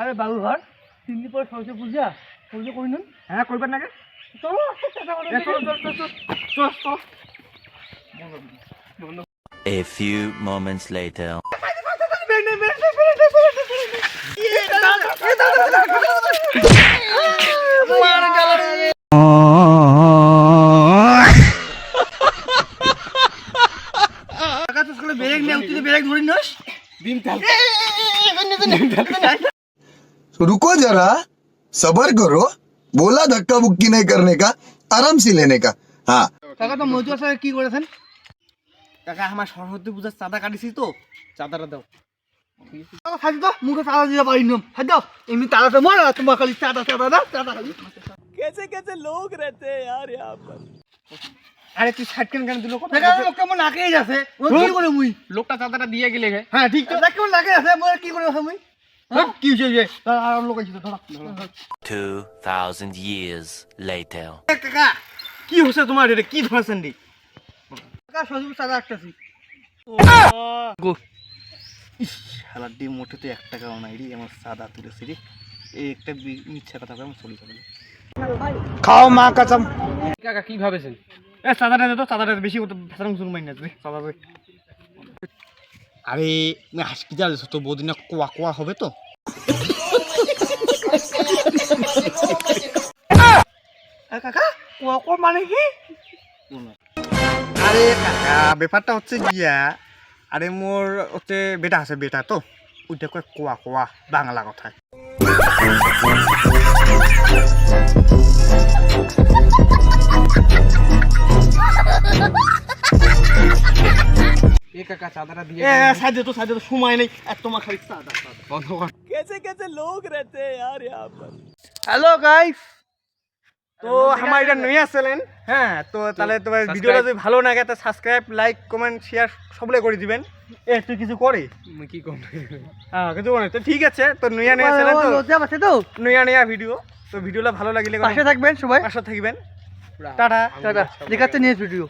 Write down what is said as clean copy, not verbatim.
আরে বাবু ঘর 3 দিন পর সরস্বতী পূজা পুজো করি না। হ্যাঁ করবেন নাকি? চলো চলো। A few moments later. रुको जरा सबर करो बोला धक्का बुक्की नहीं करने का आराम से लेने का हाँ কাকা তো মজুর স্যার কি করেছেন? কাকা আমার সরস্বতী পূজার চাঁদা কাটিছি তো চাঁদাটা দাও। খালি তো মুখে চাঁদা দিতে পারি না খালি দাও এমনি চাঁদা তো মারা তোমার খালি চাঁদা দাও চাঁদা খালি कैसे कैसे लोग रहते हैं यार यहाँ पर। আরে তুই ছাট কেন দিল কথা লোক কেমন নাকেই যাচ্ছে ও কি করে মুই লোকটা চাঁদাটা দিয়ে গেলে হ্যাঁ ঠিক তো দেখ কেমন নাকে আছে মই কি করে আছে মুই কি হইছে আর লোক আইছে ধরা 2000 years later. কাকা কি হইছে তোমার এটা কি ধরছেন দি কাকা সজীব চাঁদা একটাছি গো ইস শালা ডি মোটে তো 1 টাকাও নাই রে আমার চাঁদা তুলেছি রে এই একটা মিথ্যা কথা কই আমি চলে যাবে খাও মা কসম। কাকা কি ভাবেছেন? এ চাঁদাটা দে তো, চাঁদাটা বেশি ফেসাং শুরু মাইনা দে চাঁদা দে। আরে আমি হাসকি যা তো বদিনা কোয়া কোয়া হবে তো কাকা কোয়া কোয়া মানে কি? আরে কাকা ব্যাপারটা হচ্ছে গিয়া আরে মোর হচ্ছে বেটা আছে বেটা তো ওইটা কয় কোয়া কোয়া বাংলা কথায়। এ কাকা চাঁদাটা দিয়ে সাইডে তো সময় নেই আর তোমার খালি চাঁদা বন্ধ কর। कैसे कैसे लोग रहते हैं यार यहाँ पर। हेलो गाइस তো আমার এটা নয়া চ্যানেল হ্যাঁ তো তাহলে তোমার ভিডিওটা যদি ভালো লাগে তো সাবস্ক্রাইব লাইক কমেন্ট শেয়ার সবলে করে দিবেন। এ তুই কিছু করে মুই কি কম? হ্যাঁ কিছু করে তো ঠিক আছে তো নয়া চ্যানেল তো লজ্জা পাচ্ছে তো নয়া ভিডিও তো ভিডিওটা ভালো লাগলে পাশে থাকবেন সবাই পাশে থাকবেন টাটা টাটা দেখাচ্ছে নেক্সট ভিডিও।